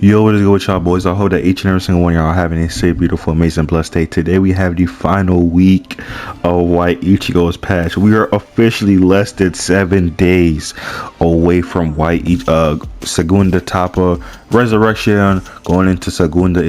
Yo, what is good with y'all boys? I hope that each and every single one of y'all are having a safe, beautiful, amazing, blessed day. Today we have the final week of White Ichigo's patch. We are officially less than 7 days away from Segunda Etapa Resurrection, going into Segunda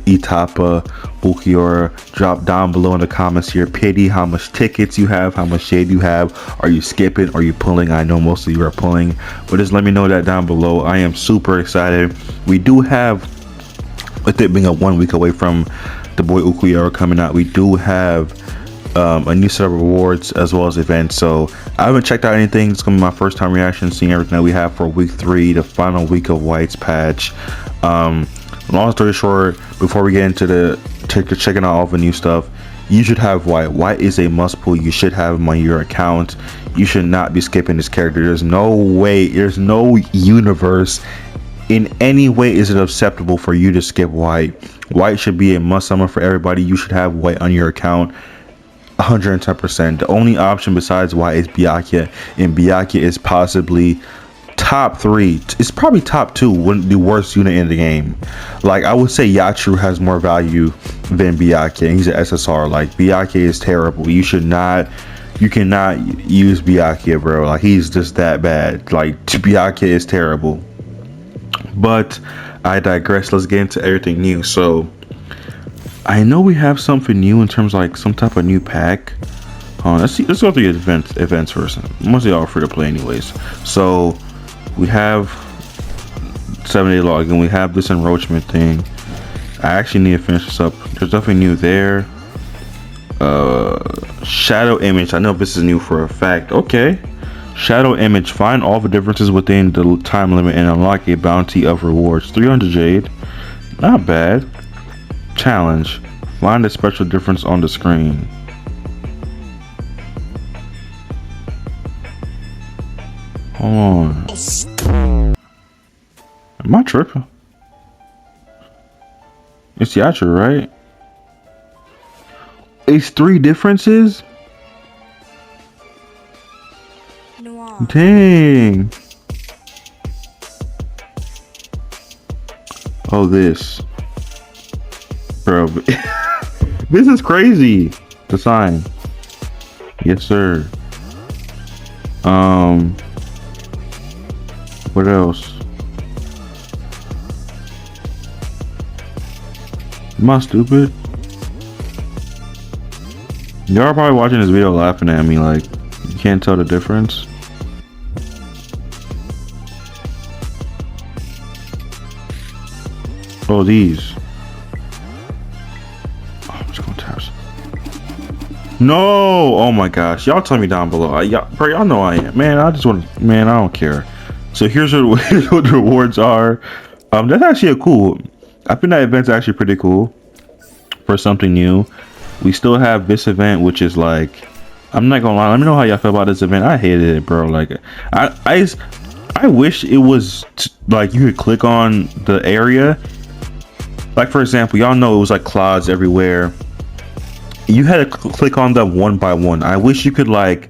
Etapa ULQUIORRA. Drop down below in the comments here, pity how much tickets you have, how much shade you have. Are you skipping? Are you pulling? I know most of you are pulling, but just let me know that down below. I am super excited. We do have, with it being a 1 week away from the boy ULQUIORRA coming out, we do have a new set of rewards as well as events. So I haven't checked out anything. It's gonna be my first time reaction, seeing everything that we have for week 3, the final week of White's patch. Long story short, before we get into checking out all the new stuff, you should have White is a must pull. You should have him on your account. You should not be skipping this character. There's no way, there's no universe in any way is it acceptable for you to skip White. White should be a must summon for everybody. You should have White on your account 110%. The only option besides White is Byakuya, and Byakuya is possibly top 3. It's probably top 2, the worst unit in the game. Like, I would say Yatsu has more value than Byakuya, and he's an SSR. Like, Byakuya is terrible. You cannot use Byakuya, bro. Like, he's just that bad. Like, Byakuya is terrible. But I digress. Let's get into everything new. So I know we have something new in terms of like some type of new pack. Let's go through the events first. Mostly all free to play anyways. So we have 7-day login. We have this enroachment thing. I actually need to finish this up. There's nothing new there. Shadow image. I know this is new for a fact. Okay. Shadow image. Find all the differences within the time limit and unlock a bounty of rewards. 300 jade. Not bad. Challenge. Find a special difference on the screen. Hold on. Am I tripping? It's Yatsu, right? It's 3 differences? Dang. Oh, this. Bro. This is crazy. The sign. Yes, sir. What else? Am I stupid? Y'all are probably watching this video laughing at me like, you can't tell the difference. Oh, these. Oh, I'm just gonna tap. No! Oh my gosh. Y'all tell me down below. Y'all know I am. Man, I just want, man, I don't care. So here's what the rewards are. That's actually a cool. I think that event's actually pretty cool for something new. We still have this event, which is like, I'm not gonna lie, let me know how y'all feel about this event. I hated it, bro. Like, I wish it was like you could click on the area. Like, for example, y'all know it was like clouds everywhere. You had to click on them one by one. I wish you could, like,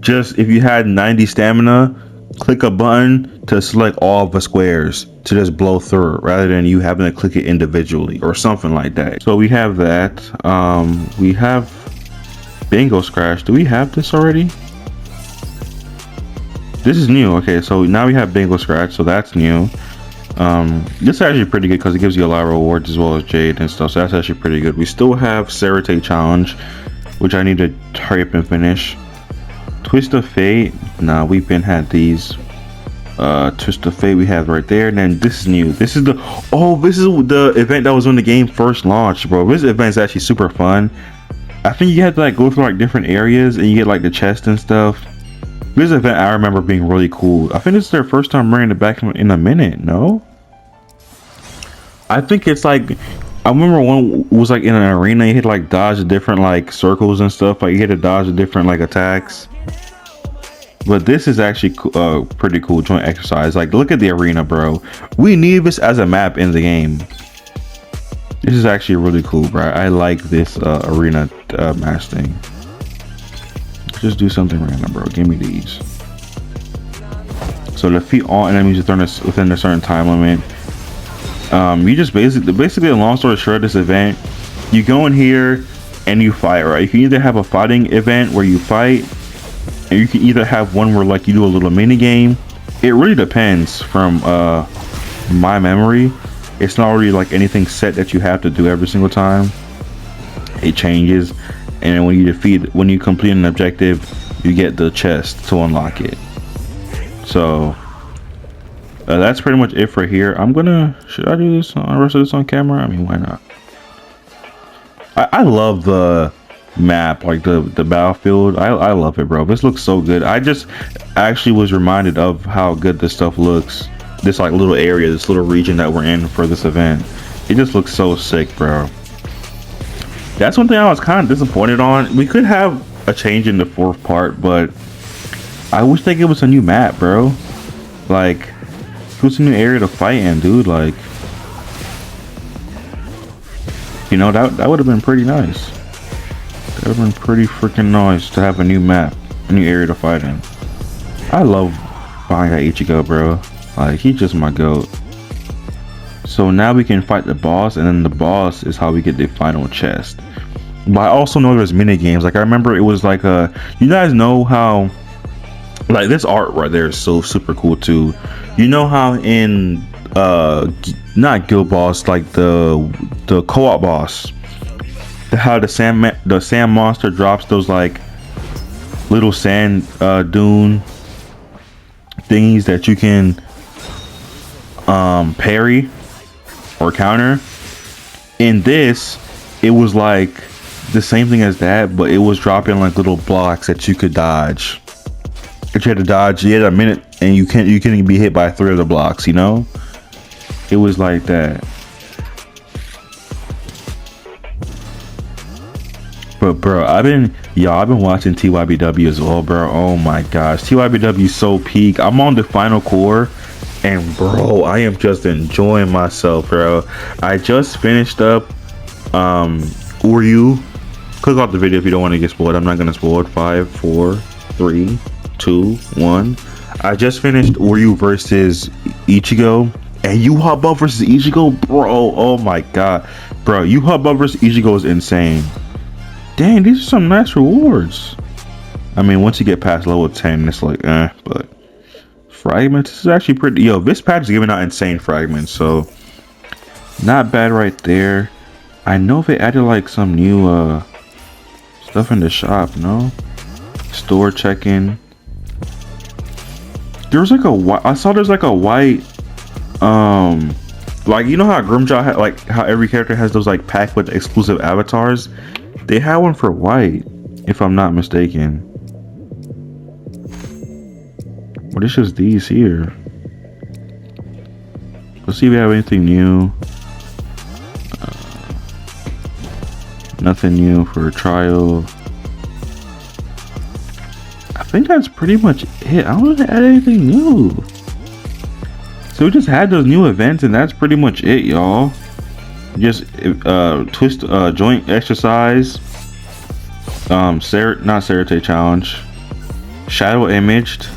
just if you had 90 stamina, click a button to select all the squares to just blow through it, rather than you having to click it individually or something like that. So we have that. We have Bingo Scratch. Do we have this already? This is new. Okay, so now we have Bingo Scratch, so that's new. This is actually pretty good because it gives you a lot of rewards as well as jade and stuff, so that's actually pretty good. We still have Sarate Challenge, which I need to hurry up and finish. Twist of Fate, nah, we've been had these. Twist of Fate we have right there, and then this is new. This is the event that was when the game first launched, bro. This event is actually super fun. I think you have to like go through like different areas and you get like the chest and stuff. This event I remember being really cool. I think this is their first time bringing it back in a minute. No, I think it's like, I remember one was like in an arena. You had to like dodge different like circles and stuff. Like you had to dodge different like attacks. But this is actually pretty cool joint exercise. Like, look at the arena, bro. We need this as a map in the game. This is actually really cool, bro. I like this arena match thing. Just do something random, bro. Give me these. So defeat all enemies within a certain time limit. You just basically a long story short, this event, you go in here and you fight, right? You can either have a fighting event where you fight, and you can either have one where like you do a little mini game. It really depends. From my memory, it's not really like anything set that you have to do every single time. It changes, and when you complete an objective, you get the chest to unlock it. So that's pretty much it for here. Should I do this on rest of this on camera? I mean, why not? I love the map, like the battlefield. I love it, bro. This looks so good. I just actually was reminded of how good this stuff looks. This like little area, this little region that we're in for this event. It just looks so sick, bro. That's one thing I was kind of disappointed on. We could have a change in the 4th part, but I wish they give us a new map, bro. Like, give us a new area to fight in, dude. Like, you know, that would have been pretty nice. That would have been pretty freaking nice to have a new map, a new area to fight in. I love buying that Ichigo, bro. Like, he's just my goat. So now we can fight the boss, and then the boss is how we get the final chest. But I also know there's mini games. Like, I remember it was like you guys know how, like, this art right there is so super cool too. You know how in not guild boss, like the co-op boss, how the sand monster drops those like little sand dune thingies that you can parry or counter. In this, it was like the same thing as that, but it was dropping like little blocks that you could dodge. If you had to dodge, you had a minute, and you couldn't be hit by 3 of the blocks. You know, it was like that. But bro, I've been watching TYBW as well, bro. Oh my gosh, TYBW is so peak. I'm on the final core, and bro, I am just enjoying myself, bro. I just finished up Uryu. Click off the video if you don't want to get spoiled. I'm not gonna spoil it. 5, 4, 3, 2, 1. I just finished Uryu versus Ichigo, and Yu-Ha-Buff versus Ichigo, bro. Oh my god, bro, Yu-Ha-Buff versus Ichigo is insane. Dang, these are some nice rewards. I mean, once you get past level 10, it's like, but fragments is actually pretty. Yo, this patch is giving out insane fragments, so not bad right there. I know they added like some new stuff in the shop. No store check-in. There's like I saw there's like a white like, you know how Grimjaw had, like how every character has those like pack with exclusive avatars. They had one for white, if I'm not mistaken. But it's just these here. Let's see if we have anything new. Nothing new for a trial. I think that's pretty much it. I don't want to add anything new. So we just had those new events, and that's pretty much it, y'all. Just twist joint exercise, not Serite challenge, shadow imaged.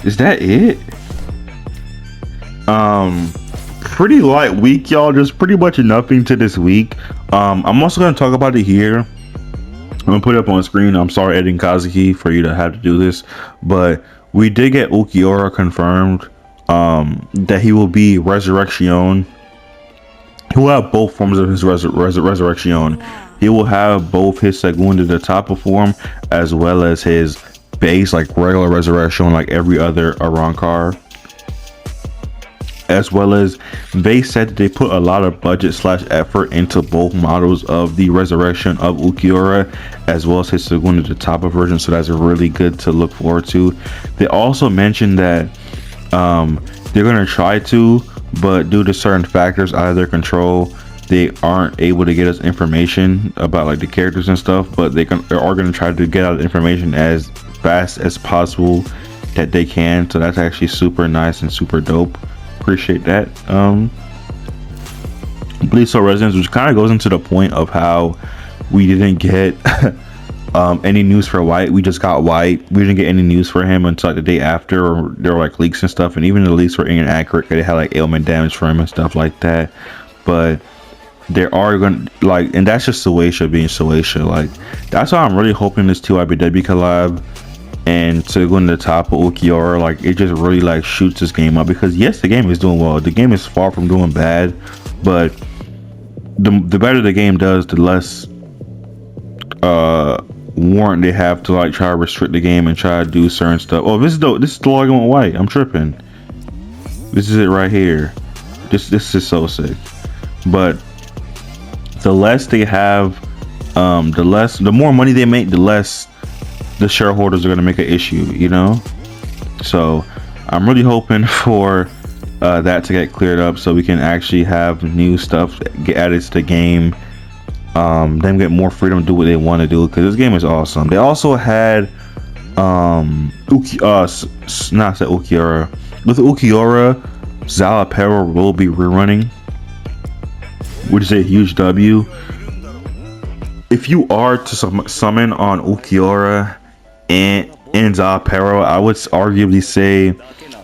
Is that it? Pretty light week, y'all. Just pretty much nothing to this week. I'm also gonna talk about it here. I'm gonna put it up on screen. I'm sorry, editing Kazuki, for you to have to do this, but we did get ULQUIORRA confirmed. That he will be Resurrection. He will have both forms of his Resurrection. He will have both his Segunda de Tapa form as well as his base, like regular Resurrection, like every other Arrancar. As well as they said that they put a lot of budget / effort into both models of the Resurrection of ULQUIORRA as well as his Segunda de Tapa version, so that's really good to look forward to. They also mentioned that they're gonna try to, but due to certain factors out of their control, they aren't able to get us information about like the characters and stuff, but they are gonna try to get out information as fast as possible that they can. So that's actually super nice and super dope. Appreciate that. Bleed Soul Resonance, which kind of goes into the point of how we didn't get any news for White. We just got White. We didn't get any news for him until like the day after, or there were like leaks and stuff, and even the leaks were inaccurate. They had like ailment damage for him and stuff like that. But there are gonna like, and that's just Suecia being Suecia. Like, that's why I'm really hoping this 2IBW collab and to go into the top of ULQUIORRA, like, it just really like shoots this game up, because yes, the game is doing well. The game is far from doing bad, but the better the game does, the less warrant they have to like try to restrict the game and try to do certain stuff. Oh, this is the login with White. I'm tripping. This is it right here. This is so sick. But the less they have, the more money they make, the less the shareholders are going to make an issue, you know. So I'm really hoping for that to get cleared up, so we can actually have new stuff get added to the game. Them get more freedom to do what they want to do, because this game is awesome. They also had ULQUIORRA. With ULQUIORRA, Zalapero will be rerunning, which is a huge W. If you are to summon on ULQUIORRA and Zalapero, I would arguably say,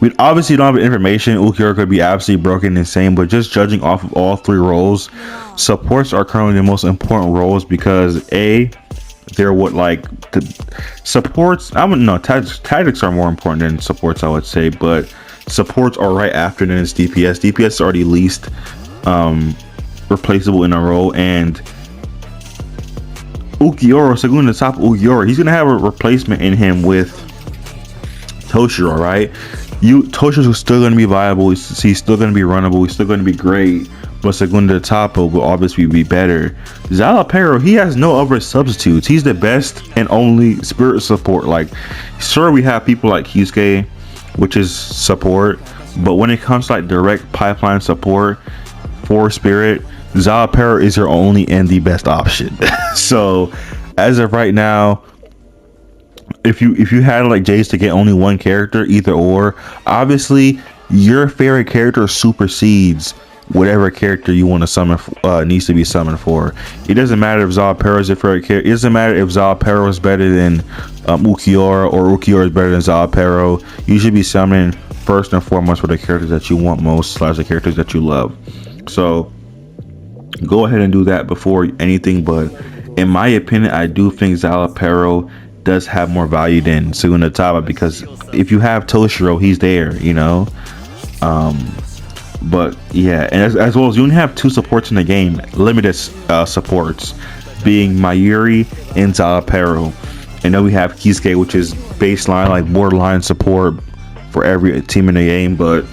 we obviously don't have information. ULQUIORRA could be absolutely broken, insane, but just judging off of all three roles, supports are currently the most important roles, because they're what, like, the supports, I wouldn't know, tactics are more important than supports, I would say, but supports are right after then it's DPS. DPS is already least replaceable in a role, and ULQUIORRA, so going to the top of ULQUIORRA, he's gonna have a replacement in him with Toshiro, right? Toshiro's still gonna be viable. He's still gonna be runnable. He's still gonna be great. But Segundo Tapo will obviously be better. Zalapero, he has no other substitutes. He's the best and only spirit support. Like, sure, we have people like Kisuke, which is support, but when it comes to like direct pipeline support for spirit, Zalapero is your only and the best option. So as of right now, if you had like Jace to get only one character, either or, obviously your favorite character supersedes whatever character you want to summon, needs to be summoned for. It doesn't matter if Zalapero is your favorite character. It doesn't matter if Zalapero is better than ULQUIORRA, or ULQUIORRA is better than Zalapero. You should be summoning first and foremost for the characters that you want most, / the characters that you love. So go ahead and do that before anything. But in my opinion, I do think Zalapero does have more value than Segundo Taba, because if you have Toshiro, he's there, you know. But yeah, and as well as you only have two supports in the game, limited supports, being Mayuri and Zalapero. And then we have Kisuke, which is baseline, like borderline support for every team in the game. But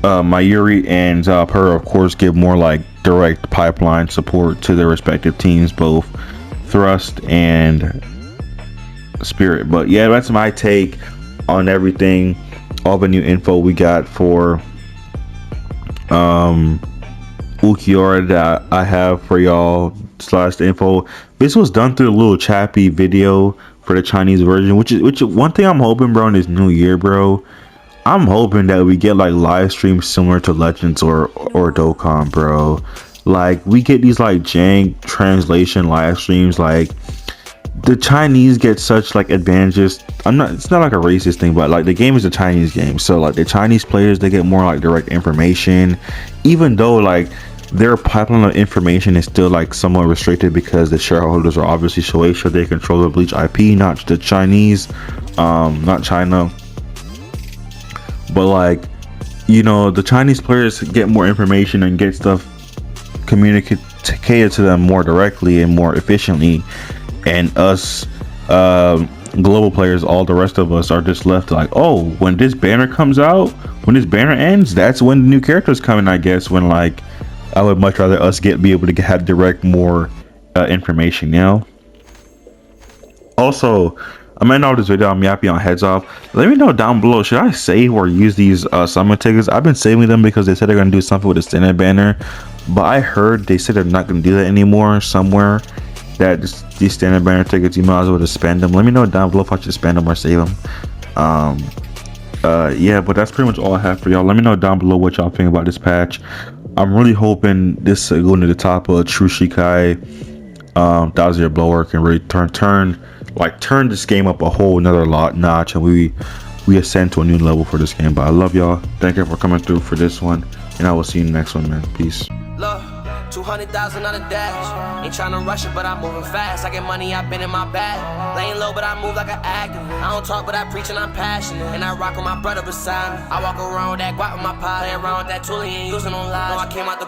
Mayuri and Zalapero, of course, give more like direct pipeline support to their respective teams, both Thrust and Spirit. But yeah, that's my take on everything, all the new info we got for ULQUIORRA that I have for y'all / the info. This was done through a little chappy video for the Chinese version, which one thing I'm hoping, bro, in this new year, bro. I'm hoping that we get like live streams similar to Legends or Dokkan, bro. Like, we get these like jank translation live streams. Like, the Chinese get such like advantages. It's not like a racist thing, but like the game is a Chinese game, so like the Chinese players, they get more like direct information, even though like their pipeline of information is still like somewhat restricted, because the shareholders are obviously Shueisha. They control the Bleach IP, not the Chinese, not China. But like, you know, the Chinese players get more information and get stuff communicated to them more directly and more efficiently, and us global players, all the rest of us, are just left like, oh, when this banner comes out, when this banner ends, that's when the new characters coming, I guess. When like, I would much rather us be able to have direct more information, you know. Also, I'm ending off this video. I'm yapping on heads off. Let me know down below, should I save or use these summon tickets? I've been saving them because they said they're gonna do something with the standard banner, but I heard they said they're not gonna do that anymore somewhere. That these standard banner tickets, you might as well just spend them. Let me know down below if I should spend them or save them. Yeah, but that's pretty much all I have for y'all. Let me know down below what y'all think about this patch. I'm really hoping this going to the top of True Shikai Thousand Year Blower can really turn this game up a whole another notch, and we ascend to a new level for this game. But I love y'all. Thank you for coming through for this one, and I will see you in the next one, man. Peace. Look, 200,000 on a dash. Ain't tryna rush it, but I'm moving fast. I get money, I've been in my bag. Laying low, but I move like an activist. I don't talk, but I preach and I'm passionate. And I rock with my brother beside me. I walk around with that guap with my pie. Play around with that tool, he ain't using no lies. No, I came out the